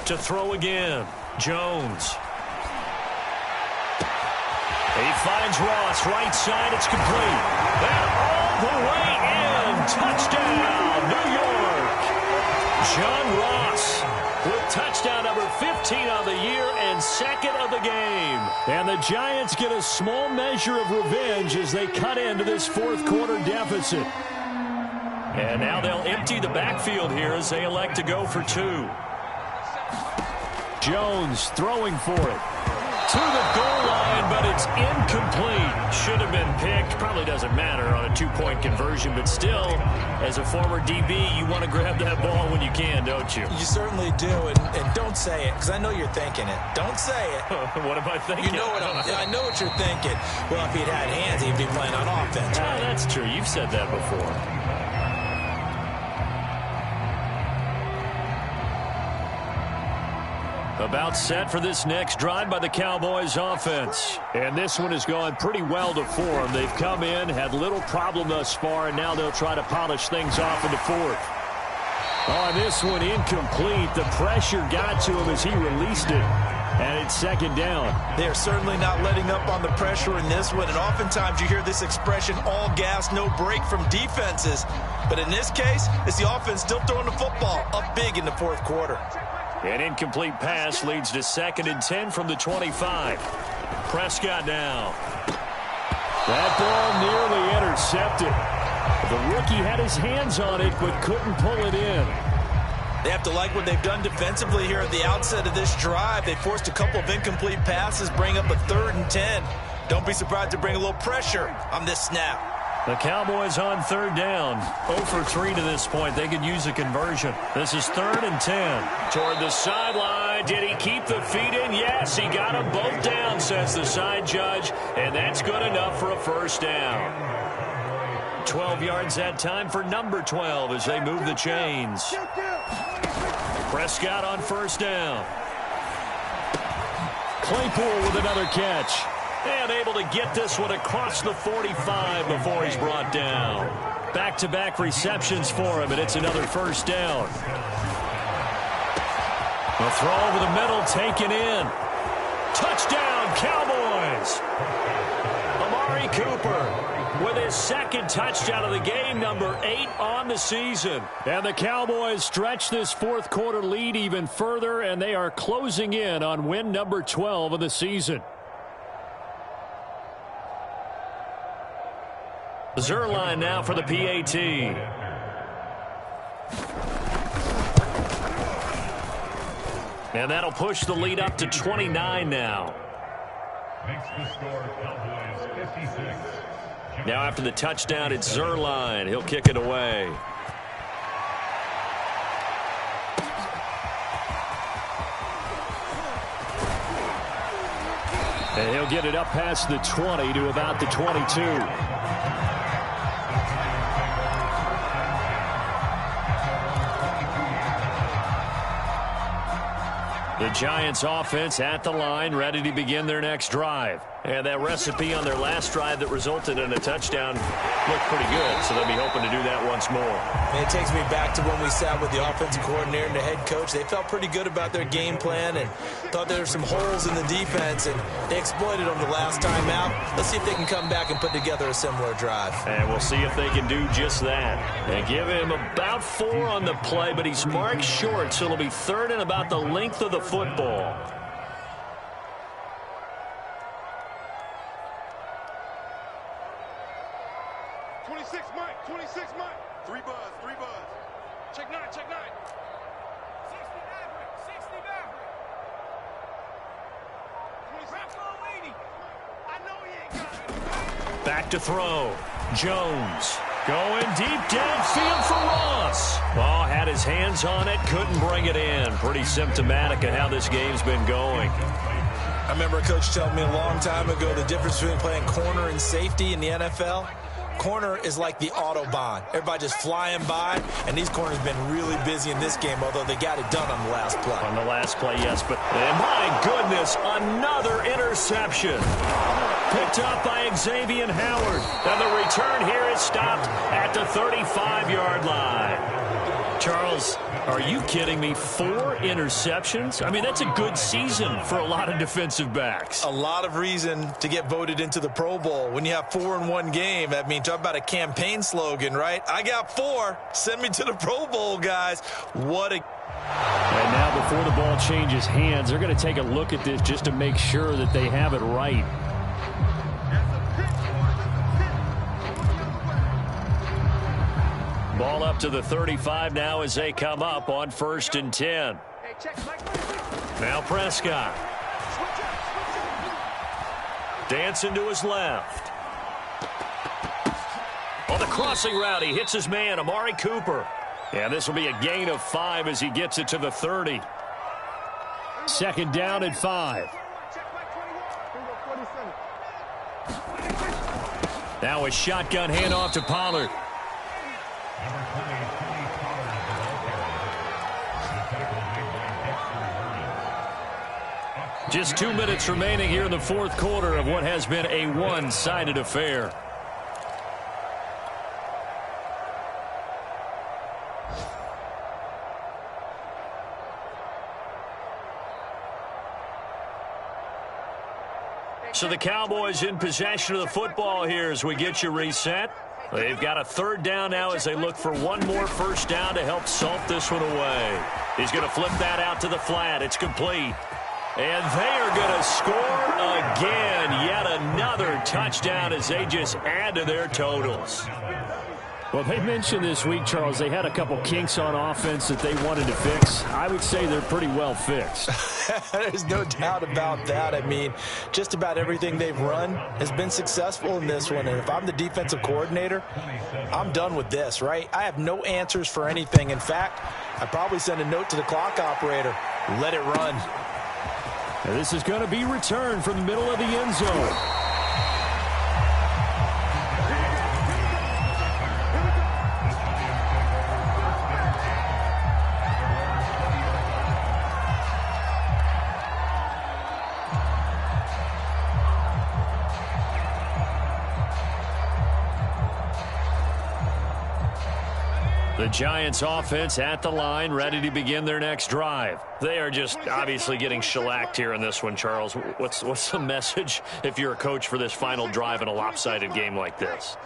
[SPEAKER 1] To throw again, Jones. He finds Ross, right side, it's complete. And all the way in, touchdown, New York. John Ross with touchdown number 15 of the year and 2nd of the game.
[SPEAKER 3] And the Giants get a small measure of revenge as they cut into this fourth quarter deficit.
[SPEAKER 1] And now they'll empty the backfield here as they elect to go for 2.
[SPEAKER 3] Jones throwing for it.
[SPEAKER 1] To the goal line, but it It's incomplete. Should have been picked. Probably doesn't matter on a two-point conversion, but still, as a former DB, you want to grab that ball when you can, don't you?
[SPEAKER 2] You certainly do, and don't say it, because I know you're thinking it. Don't say it.
[SPEAKER 1] What am I thinking?
[SPEAKER 2] You know what I know what you're thinking. Well, if he'd had hands, he'd be playing on offense.
[SPEAKER 1] Right? That's true. You've said that before. About set for this next drive by the Cowboys offense. And this one has gone pretty well to form. They've come in, had little problem thus far, and now they'll try to polish things off in the fourth. On this one, incomplete. The pressure got to him as he released it. And it's second down.
[SPEAKER 2] They're certainly not letting up on the pressure in this one. And oftentimes you hear this expression, all gas, no break from defenses. But in this case, it's the offense still throwing the football up big in the fourth quarter.
[SPEAKER 1] An incomplete pass leads to 2nd and 10 from the 25. Prescott now. That ball nearly intercepted. The rookie had his hands on it but couldn't pull it in.
[SPEAKER 2] They have to like what they've done defensively here at the outset of this drive. They forced a couple of incomplete passes, bring up a 3rd and 10. Don't be surprised to bring a little pressure on this snap.
[SPEAKER 1] The Cowboys on 3rd down. 0 for 3 to this point. They could use a conversion. This is 3rd and 10. Toward the sideline. Did he keep the feet in? Yes, he got them both down, says the side judge. And that's good enough for a first down. 12 yards that time for number 12 as they move the chains. Prescott on 1st down. Claypool with another catch. And able to get this one across the 45 before he's brought down. Back-to-back receptions for him, and it's another first down. The throw over the middle taken in. Touchdown, Cowboys! Amari Cooper with his 2nd touchdown of the game, number 8 on the season. And the Cowboys stretch this fourth quarter lead even further, and they are closing in on win number 12 of the season. Zerline now for the PAT. And that'll push the lead up to 29 now.
[SPEAKER 5] Makes the score Cowboys 56.
[SPEAKER 1] Now after the touchdown, it's Zerline. He'll kick it away. And he'll get it up past the 20 to about the 22. The Giants offense at the line, ready to begin their next drive. And that recipe on their last drive that resulted in a touchdown looked pretty good, so they'll be hoping to do that once more.
[SPEAKER 2] And it takes me back to when we sat with the offensive coordinator and the head coach. They felt pretty good about their game plan and thought there were some holes in the defense, and they exploited them the last time out. Let's see if they can come back and put together a similar drive.
[SPEAKER 1] And we'll see if they can do just that. And give him about 4 on the play, but he's marked short, so it'll be 3rd and about the length of the football. Back to throw. Jones going deep downfield for Ross. Ball had his hands on it, couldn't bring it in. Pretty symptomatic of how this game's been going.
[SPEAKER 2] I remember a coach telling me a long time ago the difference between playing corner and safety in the NFL. Corner is like the Autobahn. Everybody just flying by, and these corners have been really busy in this game, although they got it done on the last play.
[SPEAKER 1] On the last play, yes, but my goodness, another interception. Picked up by Xavier Howard. And the return here is stopped at the 35-yard line. Charles, are you kidding me? 4 interceptions? I mean, that's a good season for a lot of defensive backs.
[SPEAKER 2] A lot of reason to get voted into the Pro Bowl. When you have 4 in one game, I mean, talk about a campaign slogan, right? I got 4. Send me to the Pro Bowl, guys. What a...
[SPEAKER 3] And now before the ball changes hands, they're going to take a look at this just to make sure that they have it right.
[SPEAKER 1] Ball up to the 35 now as they come up on 1st and 10. Now Prescott. Dancing to his left. On the crossing route, he hits his man, Amari Cooper. And this will be a gain of 5 as he gets it to the 30.
[SPEAKER 3] Second down and 5.
[SPEAKER 1] Now a shotgun handoff to Pollard. Just 2 minutes remaining here in the fourth quarter of what has been a one-sided affair. So the Cowboys in possession of the football here as we get you reset. They've got a third down now as they look for one more first down to help salt this one away. He's going to flip that out to the flat. It's complete. And they are going to score again. Yet another touchdown as they just add to their totals.
[SPEAKER 3] Well, they mentioned this week, Charles, they had a couple kinks on offense that they wanted to fix. I would say they're pretty well fixed.
[SPEAKER 2] There's no doubt about that. I mean, just about everything they've run has been successful in this one. And if I'm the defensive coordinator, I'm done with this, right? I have no answers for anything. In fact, I'd probably send a note to the clock operator. Let it run.
[SPEAKER 3] Now this is going to be returned from the middle of the end zone.
[SPEAKER 1] The Giants offense at the line, ready to begin their next drive. They are just obviously getting shellacked here in this one, Charles. What's the message if you're a coach for this final drive in a lopsided game like this?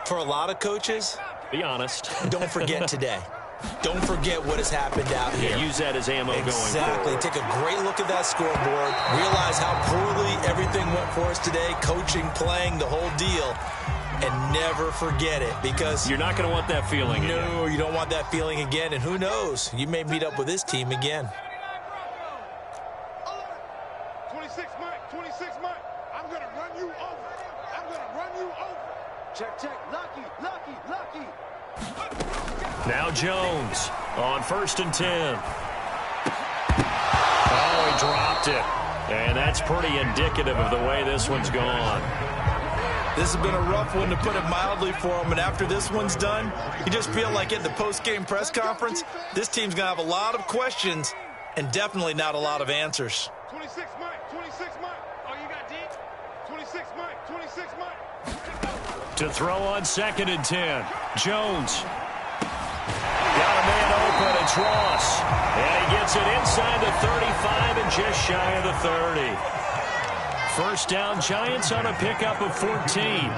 [SPEAKER 2] For a lot of coaches,
[SPEAKER 1] be honest.
[SPEAKER 2] Don't forget today. Don't forget what has happened out here.
[SPEAKER 1] Yeah, use that as ammo going forward.
[SPEAKER 2] Exactly. Take a great look at that scoreboard. Realize how poorly everything went for us today. Coaching, playing, the whole deal. And never forget it, because
[SPEAKER 1] you're not going to want that feeling again.
[SPEAKER 2] No, you don't want that feeling again. And who knows? You may meet up with this team again.
[SPEAKER 4] 26 Mike, 26 Mike. I'm going to run you over. I'm going to run you over. Check, check. Lucky, lucky, lucky.
[SPEAKER 1] Now Jones on 1st and 10. Oh, he dropped it. And that's pretty indicative of the way this one's gone.
[SPEAKER 2] This has been a rough one, to put it mildly, for him. And after this one's done, you just feel like at the post-game press conference, this team's going to have a lot of questions and definitely not a lot of answers.
[SPEAKER 4] 26 Mike, 26 Mike. Oh, you got deep? 26 Mike, 26 Mike.
[SPEAKER 1] To throw on 2nd and 10. Jones. Got a man open. It's Ross. And he gets it inside the 35 and just shy of the 30. First down, Giants on a pickup of 14.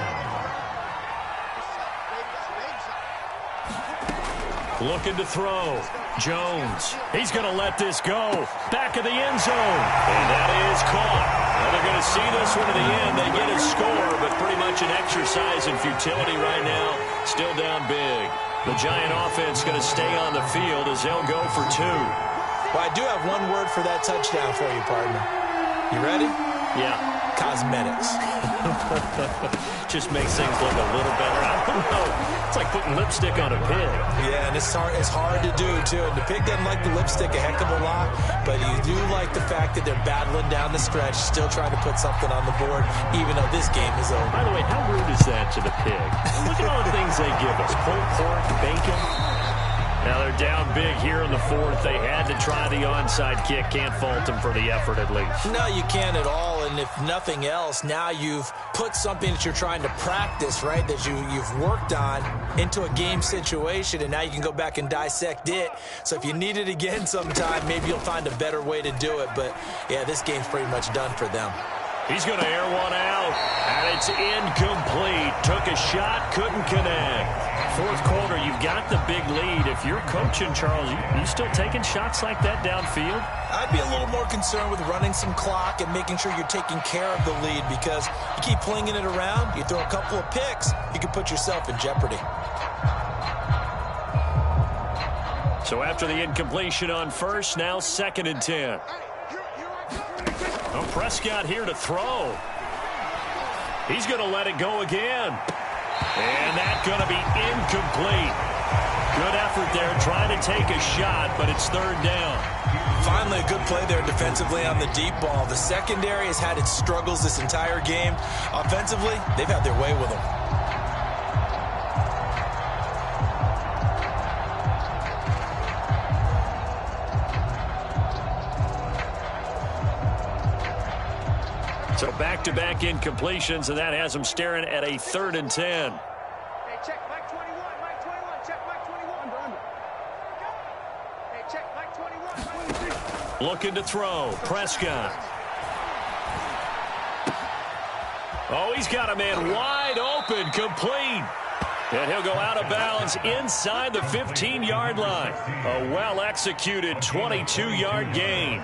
[SPEAKER 1] Looking to throw. Jones. He's going to let this go. Back of the end zone. And that is caught. Now they're going to see this one to the end. They get a score, but pretty much an exercise in futility right now. Still down big. The Giant offense going to stay on the field as they'll go for 2.
[SPEAKER 2] Well, I do have one word for that touchdown for you, partner. You ready?
[SPEAKER 1] Yeah.
[SPEAKER 2] Cosmetics.
[SPEAKER 1] Just makes things look a little better. I don't know. It's like putting lipstick on a pig.
[SPEAKER 2] Yeah, and it's hard to do, too. And the pig doesn't like the lipstick a heck of a lot, but you do like the fact that they're battling down the stretch, still trying to put something on the board, even though this game is over.
[SPEAKER 1] By the way, how rude is that to the pig? Look at all the things they give us. Pulled pork, bacon. Now they're down big here in the fourth. They had to try the onside kick. Can't fault them for the effort at least.
[SPEAKER 2] No, you can't at all. And if nothing else, now you've put something that you're trying to practice, right, that you've worked on into a game situation, and now you can go back and dissect it. So if you need it again sometime, maybe you'll find a better way to do it. But, yeah, this game's pretty much done for them.
[SPEAKER 1] He's going to air one out, and it's incomplete. Took a shot, couldn't connect. Fourth quarter, you've got the big lead. If you're coaching, Charles, you still taking shots like that downfield?
[SPEAKER 2] I'd be a little more concerned with running some clock and making sure you're taking care of the lead, because you keep flinging it around, you throw a couple of picks, you can put yourself in jeopardy.
[SPEAKER 1] So after the incompletion on 1st, now 2nd and 10. Oh, Prescott here to throw. He's going to let it go again. And that's going to be incomplete. Good effort there trying to take a shot, but it's third down.
[SPEAKER 2] Finally, a good play there defensively on the deep ball. The secondary has had its struggles this entire game. Offensively, they've had their way with them.
[SPEAKER 1] So back-to-back incompletions, and that has them staring at a 3rd and 10.
[SPEAKER 4] Hey, check Mike 21, Mike 21, check Mike 21. Hey, check Mike 21.
[SPEAKER 1] Looking to throw. Prescott. Oh, he's got a man wide open, complete. And he'll go out of bounds inside the 15-yard line. A well-executed 22-yard gain.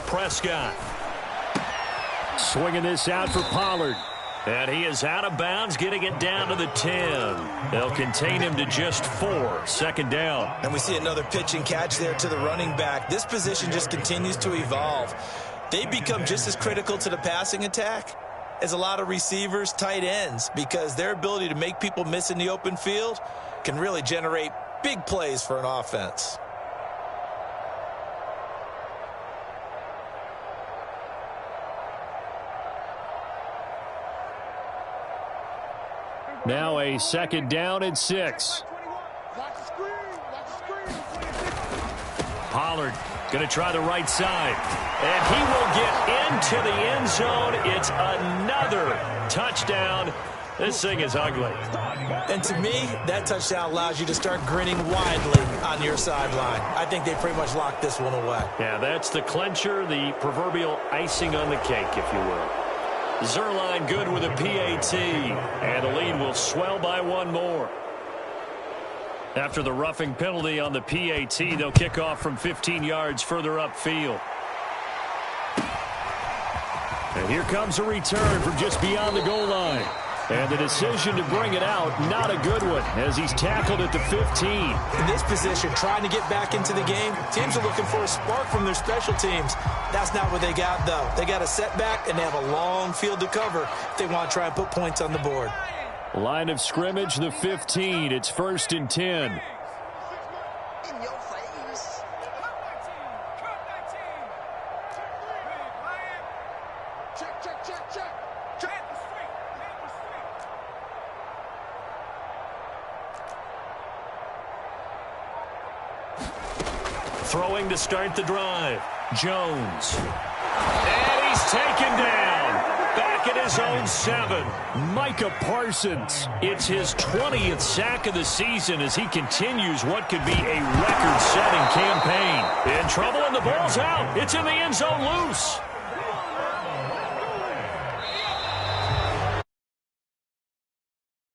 [SPEAKER 1] Prescott. Swinging this out for Pollard. And he is out of bounds, getting it down to the 10. They'll contain him to just 4. 2nd down.
[SPEAKER 2] And we see another pitch and catch there to the running back. This position just continues to evolve. They become just as critical to the passing attack as a lot of receivers, tight ends, because their ability to make people miss in the open field can really generate big plays for an offense.
[SPEAKER 3] Now a 2nd down and 6. Pollard going to try the right side.
[SPEAKER 1] And he will get into the end zone. It's another touchdown. This thing is ugly.
[SPEAKER 2] And to me, that touchdown allows you to start grinning widely on your sideline. I think they pretty much locked this one away.
[SPEAKER 1] Yeah, that's the clincher, the proverbial icing on the cake, if you will. Zerline good with a PAT, and the lead will swell by 1 more. After the roughing penalty on the PAT, they'll kick off from 15 yards further upfield. And here comes a return from just beyond the goal line. And the decision to bring it out, not a good one, as he's tackled at the 15.
[SPEAKER 2] In this position, trying to get back into the game, teams are looking for a spark from their special teams. That's not what they got, though. They got a setback, and they have a long field to cover if they want to try and put points on the board.
[SPEAKER 3] Line of scrimmage, the 15. It's 1st and 10.
[SPEAKER 4] In your face. Check, check, check, check.
[SPEAKER 1] Throwing to start the drive. Jones. And he's taken down. Back at his own 7.
[SPEAKER 3] Micah Parsons.
[SPEAKER 1] It's his 20th sack of the season as he continues what could be a record-setting campaign. In trouble, and the ball's out. It's in the end zone loose.